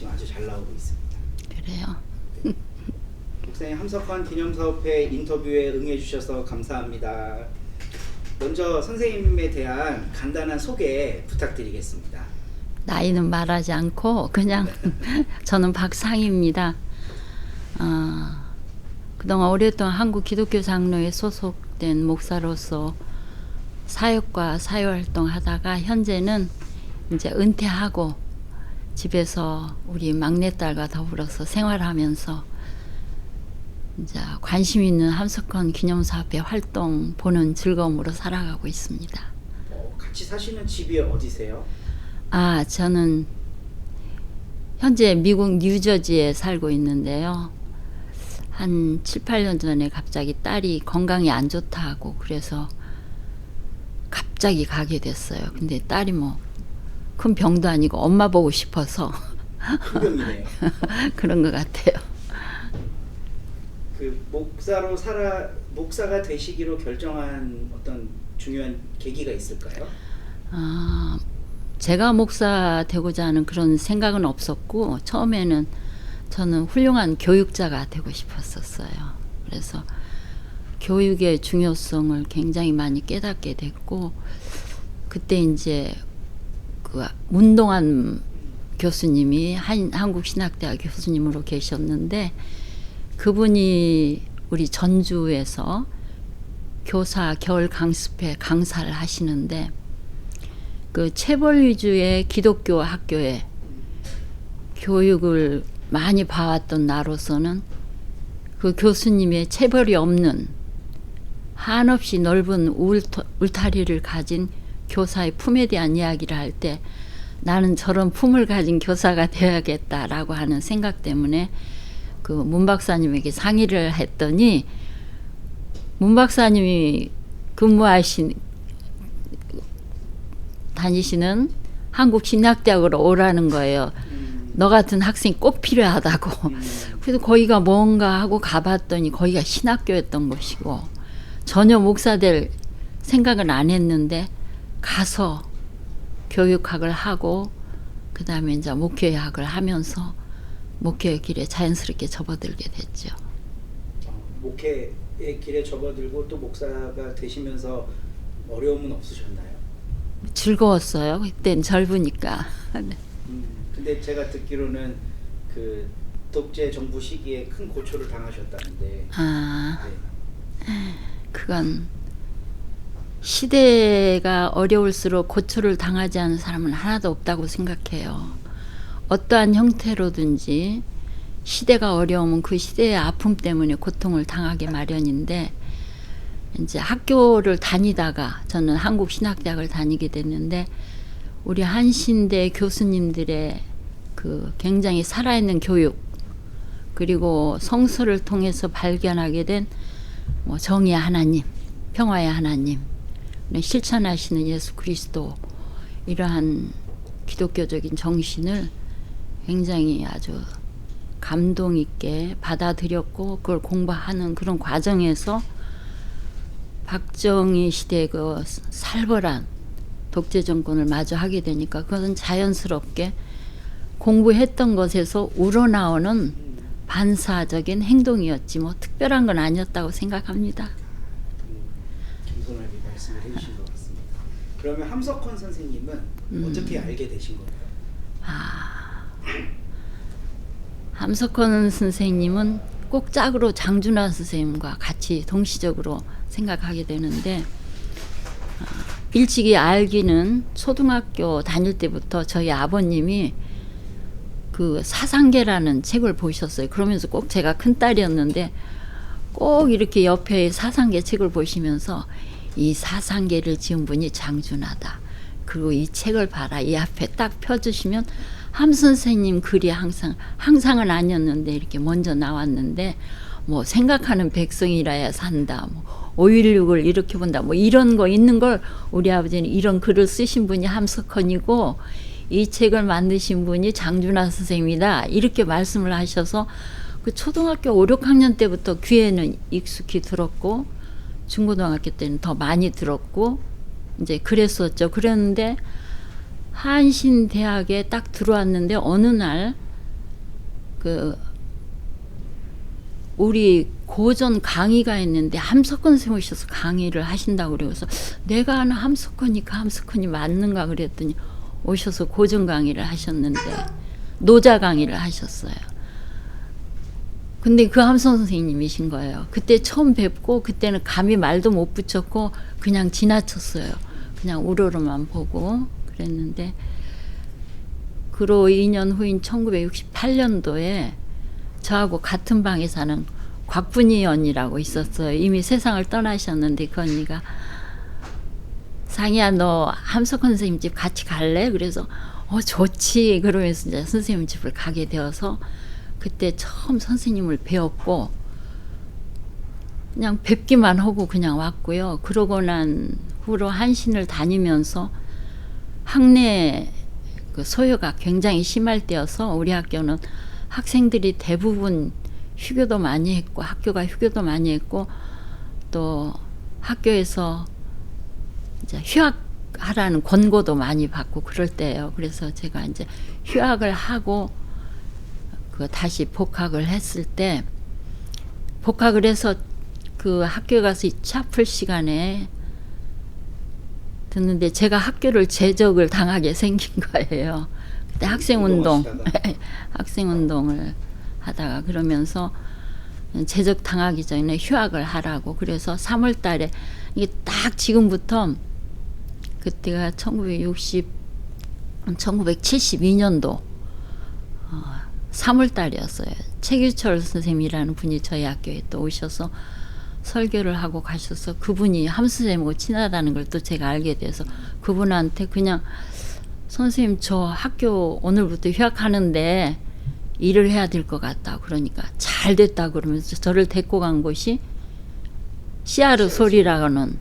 지금 아주 잘 나오고 있습니다. 그래요. 목사님 함석헌 기념사업회 인터뷰에 응해주셔서 감사합니다. 먼저 선생님에 대한 간단한 소개 부탁드리겠습니다. 나이는 말하지 않고 그냥 저는 박상희입니다. 그동안 오랫동안 한국 기독교 장로에 소속된 목사로서 사역과 사회활동 하다가 현재는 이제 은퇴하고 집에서 우리 막내딸과 더불어서 생활하면서 이제 관심 있는 함석헌 기념사업회 활동 보는 즐거움으로 살아가고 있습니다. 같이 사시는 집이 어디세요? 저는 현재 미국 뉴저지에 살고 있는데요. 한 7, 8년 전에 갑자기 딸이 건강이 안 좋다고 그래서 갑자기 가게 됐어요. 근데 딸이 뭐 큰 병도 아니고 엄마 보고 싶어서 큰 병이네요. 그런 것 같아요. 그 목사가 되시기로 결정한 어떤 중요한 계기가 있을까요? 제가 목사 되고자 하는 그런 생각은 없었고 처음에는 저는 훌륭한 교육자가 되고 싶었었어요. 그래서 교육의 중요성을 굉장히 많이 깨닫게 됐고 그때 이제 그 문동환 교수님이 한국신학대학 교수님으로 계셨는데 그분이 우리 전주에서 교사 겨울 강습회 강사를 하시는데 그 체벌 위주의 기독교 학교에 교육을 많이 봐왔던 나로서는 그 교수님의 체벌이 없는 한없이 넓은 울타리를 가진 교사의 품에 대한 이야기를 할 때 나는 저런 품을 가진 교사가 되어야겠다라고 하는 생각 때문에 그 문 박사님에게 상의를 했더니 문 박사님이 다니시는 한국신학대학으로 오라는 거예요. 너 같은 학생이 꼭 필요하다고. 그래서 거기가 뭔가 하고 가봤더니 거기가 신학교였던 것이고 전혀 목사 될 생각은 안 했는데 가서 교육학을 하고 그 다음에 이제 목회학을 하면서 목회의 길에 자연스럽게 접어들게 됐죠. 목회의 길에 접어들고 또 목사가 되시면서 어려움은 없으셨나요? 즐거웠어요. 그땐 젊으니까. 근데 제가 듣기로는 그 독재 정부 시기에 큰 고초를 당하셨다는데. 네. 그건 시대가 어려울수록 고초를 당하지 않은 사람은 하나도 없다고 생각해요. 어떠한 형태로든지 시대가 어려우면 그 시대의 아픔 때문에 고통을 당하기 마련인데 이제 학교를 다니다가 저는 한국신학대학을 다니게 됐는데 우리 한신대 교수님들의 그 굉장히 살아있는 교육 그리고 성서를 통해서 발견하게 된 뭐 정의의 하나님, 평화의 하나님, 실천하시는 예수 그리스도 이러한 기독교적인 정신을 굉장히 아주 감동 있게 받아들였고 그걸 공부하는 그런 과정에서 박정희 시대의 그 살벌한 독재 정권을 마주하게 되니까 그것은 자연스럽게 공부했던 것에서 우러나오는 반사적인 행동이었지 뭐 특별한 건 아니었다고 생각합니다. 겸손하게 말씀을 해주신 것 같습니다. 그러면 함석헌 선생님은 어떻게 알게 되신 거예요? 함석헌 선생님은 꼭 짝으로 장준하 선생님과 같이 동시적으로 생각하게 되는데 일찍이 알기는 초등학교 다닐 때부터 저희 아버님이 그 사상계라는 책을 보셨어요. 그러면서 꼭 제가 큰딸이었는데 꼭 이렇게 옆에 사상계 책을 보시면서 이 사상계를 지은 분이 장준하다. 그리고 이 책을 봐라. 이 앞에 딱 펴주시면 함 선생님 글이 항상은 아니었는데 이렇게 먼저 나왔는데 뭐 생각하는 백성이라야 산다. 뭐 5.16을 이렇게 본다. 뭐 이런 거 있는 걸 우리 아버지는 이런 글을 쓰신 분이 함석헌이고 이 책을 만드신 분이 장준하 선생님이다. 이렇게 말씀을 하셔서 그 초등학교 5, 6학년 때부터 귀에는 익숙히 들었고 중고등학교 때는 더 많이 들었고 이제 그랬었죠. 그랬는데 한신대학에 딱 들어왔는데 어느 날 그 우리 고전 강의가 있는데 함석헌 선생님 오셔서 강의를 하신다고 그래서 내가 아는 함석헌이니까 함석헌이 맞는가 그랬더니 오셔서 고전 강의를 하셨는데 노자 강의를 하셨어요. 근데 그 함석헌 선생님이신 거예요. 그때 처음 뵙고 그때는 감히 말도 못 붙였고 그냥 지나쳤어요. 그냥 우러러만 보고 그랬는데 그로 2년 후인 1968년도에 저하고 같은 방에 사는 곽분이 언니라고 있었어요. 이미 세상을 떠나셨는데 그 언니가 상희야 너 함석헌 선생님 집 같이 갈래? 그래서 좋지. 그러면서 이제 선생님 집을 가게 되어서 그때 처음 선생님을 배웠고 그냥 뵙기만 하고 그냥 왔고요. 그러고 난 후로 한신을 다니면서 학내 그 소요가 굉장히 심할 때여서 우리 학교는 학생들이 대부분 휴교도 많이 했고 학교가 휴교도 많이 했고 또 학교에서 이제 휴학하라는 권고도 많이 받고 그럴 때예요. 그래서 제가 이제 휴학을 하고 그 다시 복학을 했을 때 복학을 해서 그 학교에 가서 차풀 시간에 듣는데 제가 학교를 제적을 당하게 생긴 거예요. 그때 학생운동을 하다가 그러면서 제적 당하기 전에 휴학을 하라고 그래서 3월 달에 이게 딱 지금부터 그때가 1972년도 3월 달이었어요. 최규철 선생님이라는 분이 저희 학교에 또 오셔서 설교를 하고 가셔서 그분이 함수쌤하고 친하다는 걸 또 제가 알게 돼서 그분한테 그냥 선생님 저 학교 오늘부터 휴학하는데 일을 해야 될 것 같다 그러니까 잘 됐다 그러면서 저를 데리고 간 곳이 시아르 소리라는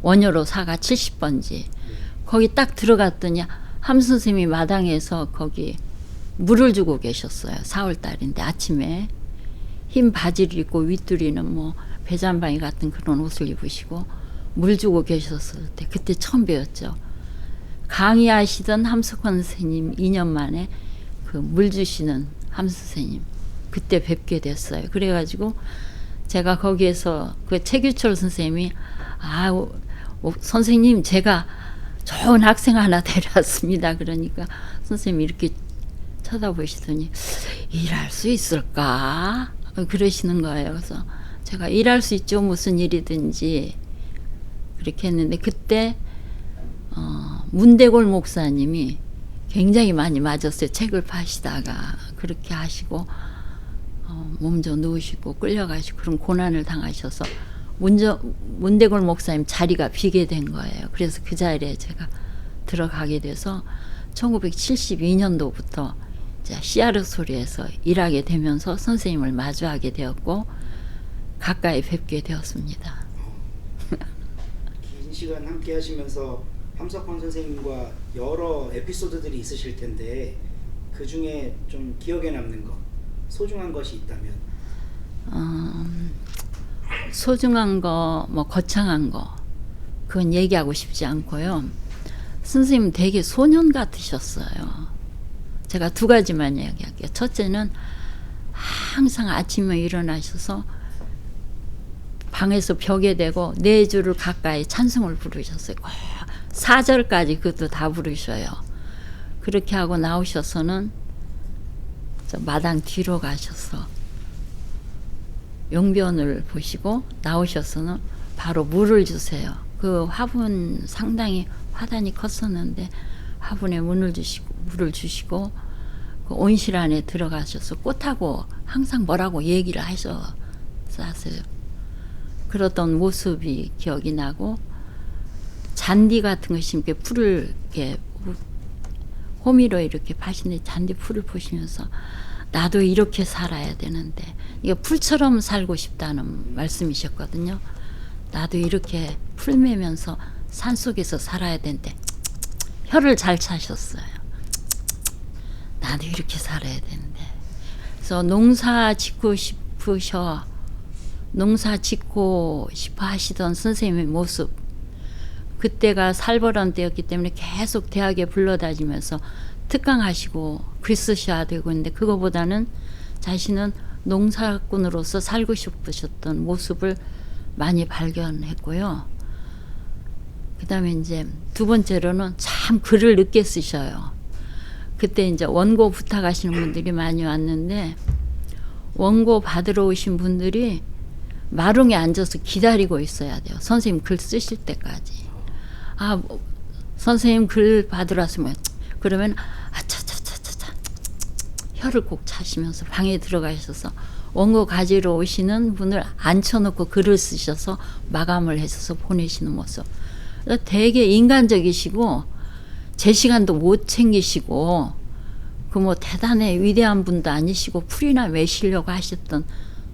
원효로 사가 70번지 거기 딱 들어갔더니 함수 선생님이 마당에서 거기 물을 주고 계셨어요. 4월 달인데 아침에 흰 바지를 입고 윗두리는 뭐 배잔바위 같은 그런 옷을 입으시고 물 주고 계셨을 때 그때 처음 배웠죠. 강의하시던 함석헌 선생님 2년 만에 그 물 주시는 함수 선생님 그때 뵙게 됐어요. 그래가지고 제가 거기에서 그 최규철 선생님이 선생님 제가 좋은 학생 하나 데려왔습니다. 그러니까 선생님이 이렇게 쳐다보시더니 일할 수 있을까? 그러시는 거예요. 그래서 제가 일할 수 있죠. 무슨 일이든지 그렇게 했는데 그때 문대골 목사님이 굉장히 많이 맞았어요. 책을 파시다가 그렇게 하시고 몸 좀 누우시고 끌려가시고 그런 고난을 당하셔서 문대골 목사님 자리가 비게 된 거예요. 그래서 그 자리에 제가 들어가게 돼서 1972년도부터 시아르 소리에서 일하게 되면서 선생님을 마주하게 되었고 가까이 뵙게 되었습니다. 긴 시간 함께 하시면서 함석헌 선생님과 여러 에피소드들이 있으실 텐데 그 중에 좀 기억에 남는 것, 소중한 것이 있다면? 소중한 거, 뭐 거창한 거 그건 얘기하고 싶지 않고요. 선생님 되게 소년 같으셨어요. 제가 두 가지만 이야기할게요. 첫째는 항상 아침에 일어나셔서 방에서 벽에 대고 4주를 가까이 찬송을 부르셨어요. 4절까지 그것도 다 부르셔요. 그렇게 하고 나오셔서는 저 마당 뒤로 가셔서 용변을 보시고 나오셔서는 바로 물을 주세요. 그 화분 상당히 화단이 컸었는데 화분에 물을 주시고 그 온실 안에 들어가셔서 꽃하고 항상 뭐라고 얘기를 하셨어요. 그러던 모습이 기억이 나고 잔디 같은 것이 이렇게 풀을 이렇게 호미로 이렇게 파시는데 잔디 풀을 보시면서 나도 이렇게 살아야 되는데 이거 풀처럼 살고 싶다는 말씀이셨거든요. 나도 이렇게 풀 매면서 산속에서 살아야 되는데 혀를 잘 차셨어요. 나도 이렇게 살아야 되는데. 그래서 농사 짓고 싶어 하시던 선생님의 모습, 그때가 살벌한 때였기 때문에 계속 대학에 불러다니면서 특강하시고 글 쓰셔야 되고 있는데 그거보다는 자신은 농사꾼으로서 살고 싶으셨던 모습을 많이 발견했고요. 그 다음에 이제 두 번째로는 참 글을 늦게 쓰셔요. 그때 이제 원고 부탁하시는 분들이 많이 왔는데 원고 받으러 오신 분들이 마룽에 앉아서 기다리고 있어야 돼요. 선생님 글 쓰실 때까지. 아, 선생님 글 받으러 왔으면 그러면 아차차차차차 혀를 꼭 차시면서 방에 들어가셔서 원고 가지러 오시는 분을 앉혀놓고 글을 쓰셔서 마감을 해서 보내시는 모습. 되게 인간적이시고 제 시간도 못 챙기시고 그 뭐 대단히 위대한 분도 아니시고 풀이나 매시려고 하셨던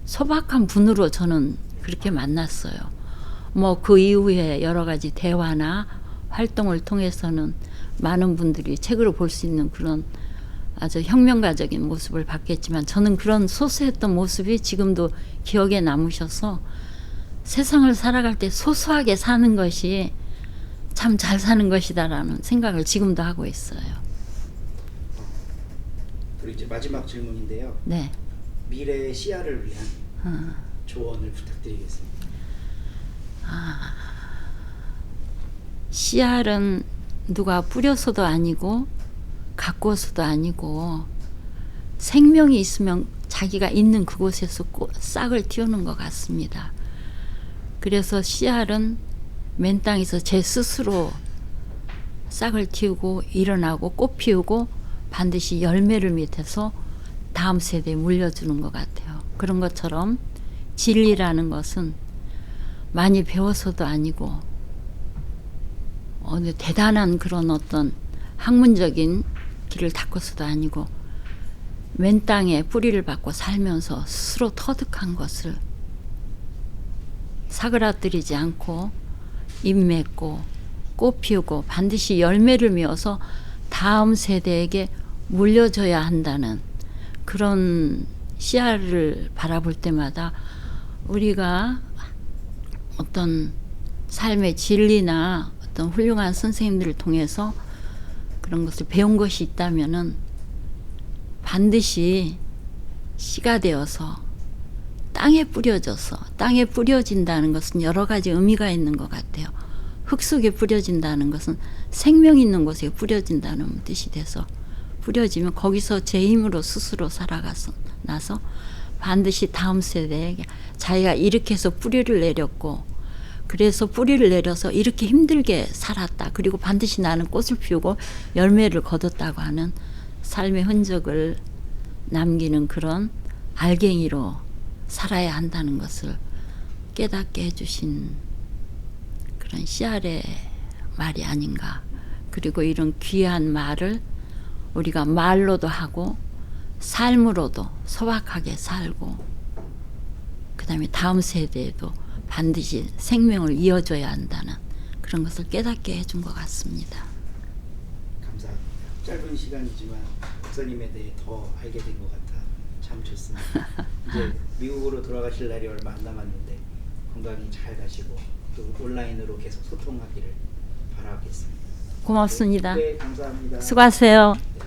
소박한 분으로 저는 그렇게 만났어요. 뭐 그 이후에 여러 가지 대화나 활동을 통해서는 많은 분들이 책으로 볼 수 있는 그런 아주 혁명가적인 모습을 봤겠지만 저는 그런 소소했던 모습이 지금도 기억에 남으셔서 세상을 살아갈 때 소소하게 사는 것이 참 잘 사는 것이다라는 생각을 지금도 하고 있어요. 그리고 이제 마지막 질문인데요. 네. 미래의 씨앗을 위한 조언을 부탁드리겠습니다. 씨알은 누가 뿌려서도 아니고 가꾸어서도 아니고 생명이 있으면 자기가 있는 그곳에서 싹을 틔우는 것 같습니다. 그래서 씨알은 맨 땅에서 제 스스로 싹을 틔우고 일어나고 꽃 피우고 반드시 열매를 맺어서 다음 세대에 물려주는 것 같아요. 그런 것처럼 진리라는 것은 많이 배워서도 아니고 어느 대단한 그런 어떤 학문적인 길을 닦아서도 아니고 맨 땅에 뿌리를 받고 살면서 스스로 터득한 것을 사그라뜨리지 않고 잎 맺고 꽃 피우고 반드시 열매를 맺어서 다음 세대에게 물려줘야 한다는 그런 씨알을 바라볼 때마다 우리가 어떤 삶의 진리나 어떤 훌륭한 선생님들을 통해서 그런 것을 배운 것이 있다면은 반드시 씨가 되어서 땅에 뿌려져서 땅에 뿌려진다는 것은 여러 가지 의미가 있는 것 같아요. 흙 속에 뿌려진다는 것은 생명 있는 곳에 뿌려진다는 뜻이 돼서 뿌려지면 거기서 제 힘으로 스스로 살아가서 나서 반드시 다음 세대에게 자기가 이렇게 해서 뿌리를 내렸고 그래서 뿌리를 내려서 이렇게 힘들게 살았다. 그리고 반드시 나는 꽃을 피우고 열매를 거뒀다고 하는 삶의 흔적을 남기는 그런 알갱이로 살아야 한다는 것을 깨닫게 해주신 그런 씨알의 말이 아닌가. 그리고 이런 귀한 말을 우리가 말로도 하고 삶으로도 소박하게 살고 그 다음에 다음 세대에도 반드시 생명을 이어줘야 한다는 그런 것을 깨닫게 해준 것 같습니다. 감사합니다. 짧은 시간이지만 목사님에 대해 더 알게 된 것 같아 참 좋습니다. 이제 미국으로 돌아가실 날이 얼마 안 남았는데 건강히 잘 가시고 또 온라인으로 계속 소통하기를 바라겠습니다. 고맙습니다. 네, 감사합니다. 수고하세요. 네.